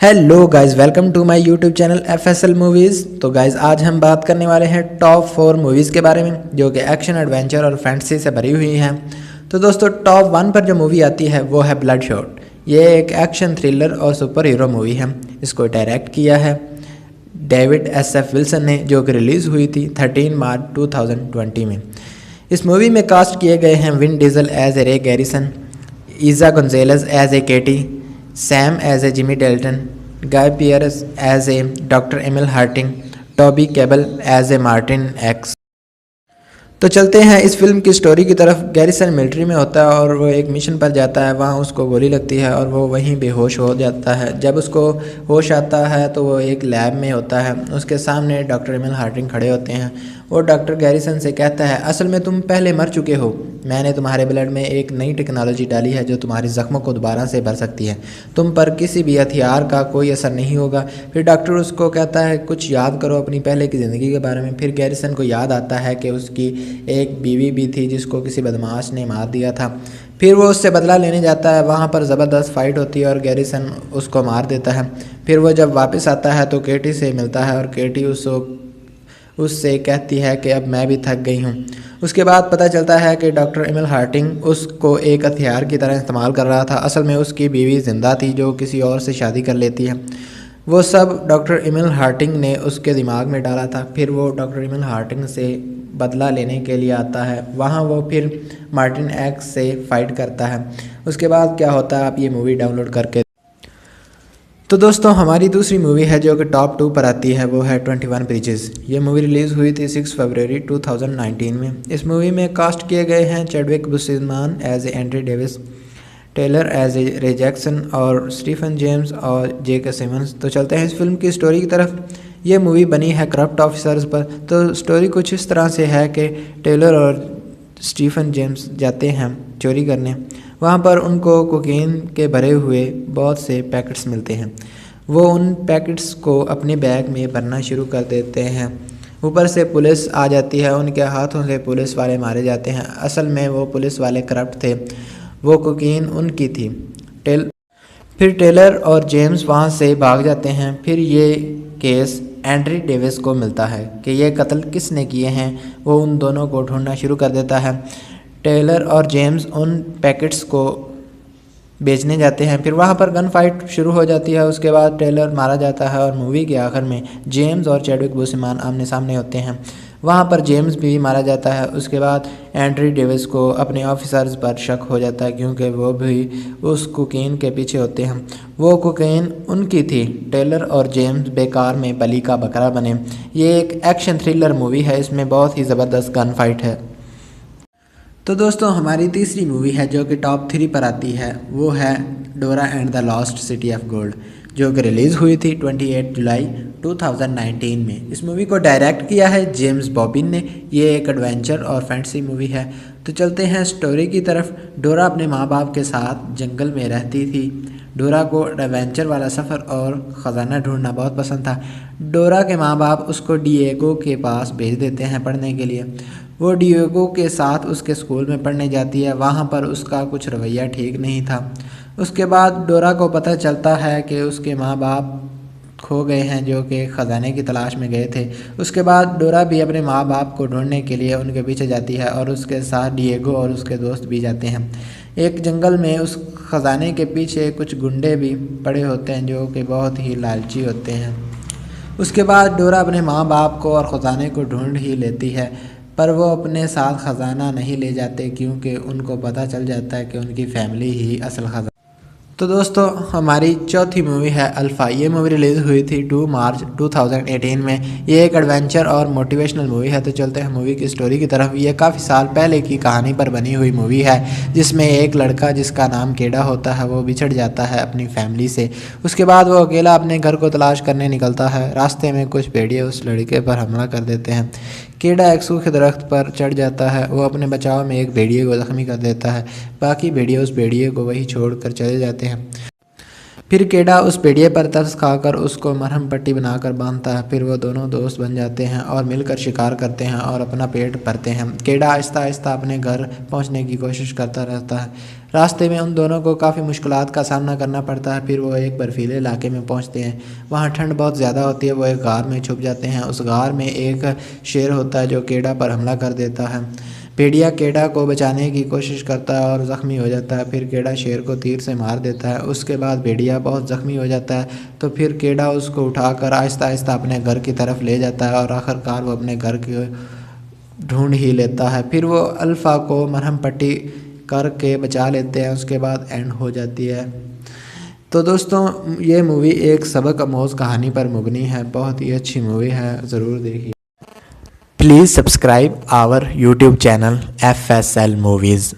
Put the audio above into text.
Hello guys, welcome to my YouTube channel FSL movies. तो guys आज हम बात करने वाले हैं टॉप 4 मूवीज़ के बारे में जो कि एक्शन, एडवेंचर और फैंटेसी से भरी हुई हैं। तो दोस्तों टॉप 1 पर जो मूवी आती है वो है ब्लडशॉट। ये एक एक्शन थ्रिलर और सुपर हीरो मूवी है। इसको डायरेक्ट किया है डेविड SF विल्सन ने, जो कि रिलीज़ हुई थी 13 मार्च 2020 में। इस मूवी में कास्ट किए गए हैं Vin Diesel as a Ray Garrison, Eiza Gonzalez as a KT, Sam as a Jimmy Dalton, Guy Pearce as a doctor Emil Harting, Toby Kebbell as a Martin Axe. तो चलते हैं इस film की story की तरफ। Garrison military में होता है और वो एक मिशन पर जाता है। वहाँ उसको गोली लगती है और वो वहीं बेहोश हो जाता है। जब उसको होश आता है तो वो एक लैब में होता है। उसके सामने डॉक्टर एमिल हार्टिंग खड़े होते हैं। वो डॉक्टर गैरिसन से कहता है, असल में तुम पहले मर चुके हो। मैंने तुम्हारे ब्लड में एक नई टेक्नोलॉजी डाली है जो तुम्हारे ज़ख्मों को दोबारा से भर सकती है। तुम पर किसी भी हथियार का कोई असर नहीं होगा। फिर डॉक्टर उसको कहता है कुछ याद करो अपनी पहले की ज़िंदगी के बारे में। फिर गैरिसन को याद आता है कि उसकी एक बीवी भी थी जिसको किसी बदमाश ने मार दिया था। फिर वो उससे बदला लेने जाता है। वहाँ पर ज़बरदस्त फाइट होती है और गैरिसन उसको मार देता है। फिर वो जब वापस आता है तो केटी से मिलता है और केटी उससे कहती है कि अब मैं भी थक गई हूँ। उसके बाद पता चलता है कि डॉक्टर एमिल हार्टिंग उसको एक हथियार की तरह इस्तेमाल कर रहा था। असल में उसकी बीवी ज़िंदा थी जो किसी और से शादी कर लेती है। वो सब डॉक्टर एमिल हार्टिंग ने उसके दिमाग में डाला था। फिर वो डॉक्टर एमिल हार्टिंग से बदला लेने के लिए आता है। वहाँ वो फिर मार्टिन एक्स से फाइट करता है। उसके बाद क्या होता है आप ये मूवी डाउनलोड करके। तो दोस्तों हमारी दूसरी मूवी है जो कि टॉप 2 पर आती है, वो है 21 ब्रिजेस। ये मूवी रिलीज़ हुई थी 6 फरवरी 2019 में। इस मूवी में कास्ट किए गए हैं Chadwick Boseman as a Andre Davis, Taylor as a Ray Jackson और स्टीफन जेम्स और J.K. सिमन्स। तो चलते हैं इस फिल्म की स्टोरी की तरफ। ये मूवी बनी है करप्ट ऑफिसर्स पर। तो स्टोरी कुछ इस तरह से है कि टेलर और स्टीफन जेम्स जाते हैं चोरी करने। वहाँ पर उनको कोकीन के भरे हुए बहुत से पैकेट्स मिलते हैं। वो उन पैकेट्स को अपने बैग में भरना शुरू कर देते हैं। ऊपर से पुलिस आ जाती है। उनके हाथों से पुलिस वाले मारे जाते हैं। असल में वो पुलिस वाले करप्ट थे। वो कोकीन उनकी थी। फिर टेलर और जेम्स वहाँ से भाग जाते हैं। फिर ये केस एंड्री डेविस को मिलता है कि ये कत्ल किसने किए हैं। वो उन दोनों को ढूंढना शुरू कर देता है। टेलर और जेम्स उन पैकेट्स को बेचने जाते हैं। फिर वहाँ पर गन फाइट शुरू हो जाती है। उसके बाद टेलर मारा जाता है और मूवी के आखिर में जेम्स और चैडविक बोसेमान आमने सामने होते हैं। वहाँ पर जेम्स भी मारा जाता है। उसके बाद एंड्री डेविस को अपने ऑफिसर्स पर शक हो जाता है क्योंकि वो भी उस कोकीन के पीछे होते हैं। वो कोकीन उनकी थी। टेलर और जेम्स बेकार में बलि का बकरा बने। ये एक एक्शन थ्रिलर मूवी है। इसमें बहुत ही ज़बरदस्त गन फाइट है। तो दोस्तों हमारी तीसरी मूवी है जो कि टॉप 3 पर आती है, वो है डोरा and the lost city of gold, जो कि रिलीज़ हुई थी 28 जुलाई 2019 में। इस मूवी को डायरेक्ट किया है जेम्स बॉबिन ने। ये एक एडवेंचर और फैंटेसी मूवी है। तो चलते हैं स्टोरी की तरफ। डोरा अपने माँ बाप के साथ जंगल में रहती थी। डोरा को एडवेंचर वाला सफ़र और ख़जाना ढूंढना बहुत पसंद था। डोरा के माँ बाप उसको डिएगो के पास भेज देते हैं पढ़ने के लिए। वो डिएगो के साथ उसके स्कूल में पढ़ने जाती है। वहाँ पर उसका कुछ रवैया ठीक नहीं था। उसके बाद डोरा को पता चलता है कि उसके माँ बाप खो गए हैं जो कि ख़जाने की तलाश में गए थे। उसके बाद डोरा भी अपने माँ बाप को ढूंढने के लिए उनके पीछे जाती है और उसके साथ डिएगो और उसके दोस्त भी जाते हैं। एक जंगल में उस ख़जाने के पीछे कुछ गुंडे भी पड़े होते हैं जो कि बहुत ही लालची होते हैं। उसके बाद डोरा अपने माँ बाप को और ख़जाने को ढूंढ ही लेती है, पर वो अपने साथ ख़जाना नहीं ले जाते क्योंकि उनको पता चल जाता है कि उनकी फैमिली ही असल ख़जाना। तो दोस्तों हमारी चौथी मूवी है अल्फ़ा। ये मूवी रिलीज़ हुई थी 2 मार्च 2018 में। ये एक एडवेंचर और मोटिवेशनल मूवी है। तो चलते हैं मूवी की स्टोरी की तरफ। ये काफ़ी साल पहले की कहानी पर बनी हुई मूवी है जिसमें एक लड़का जिसका नाम केडा होता है वो बिछड़ जाता है अपनी फैमिली से। उसके बाद वो अकेला अपने घर को तलाश करने निकलता है। रास्ते में कुछ भेड़िए उस लड़के पर हमला कर देते हैं। केडा एक सूखे दरख्त पर चढ़ जाता है। वो अपने बचाव में एक भेड़िए को ज़ख्मी कर देता है। बाकी भेड़िए उस भेड़िए को वही छोड़कर चले जाते हैं। फिर केडा उस भेड़िए पर तरस खाकर उसको मरहम पट्टी बनाकर बांधता है। फिर वो दोनों दोस्त बन जाते हैं और मिलकर शिकार करते हैं और अपना पेट भरते हैं। केडा आहिस्ता आहिस्ता अपने घर पहुंचने की कोशिश करता रहता है। راستے میں ان دونوں کو کافی مشکلات کا سامنا کرنا پڑتا ہے۔ پھر وہ ایک برفیلے علاقے میں پہنچتے ہیں، وہاں ٹھنڈ بہت زیادہ ہوتی ہے۔ وہ ایک غار میں چھپ جاتے ہیں۔ اس غار میں ایک شیر ہوتا ہے جو کیڈا پر حملہ کر دیتا ہے۔ پیڈیا کیڈا کو بچانے کی کوشش کرتا ہے اور زخمی ہو جاتا ہے۔ پھر کیڈا شیر کو تیر سے مار دیتا ہے۔ اس کے بعد بھیڑیا بہت زخمی ہو جاتا ہے، تو پھر کیڈا اس کو اٹھا کر آہستہ آہستہ اپنے گھر کی طرف لے جاتا ہے اور آخرکار وہ اپنے گھر کی ڈھونڈ ہی لیتا ہے۔ پھر وہ الفا کو مرہم پٹی کر کے بچا لیتے ہیں۔ اس کے بعد اینڈ ہو جاتی ہے۔ تو دوستوں یہ مووی ایک سبق آموز کہانی پر مبنی ہے، بہت ہی اچھی مووی ہے، ضرور دیکھیے۔ Please subscribe our YouTube channel FSL movies.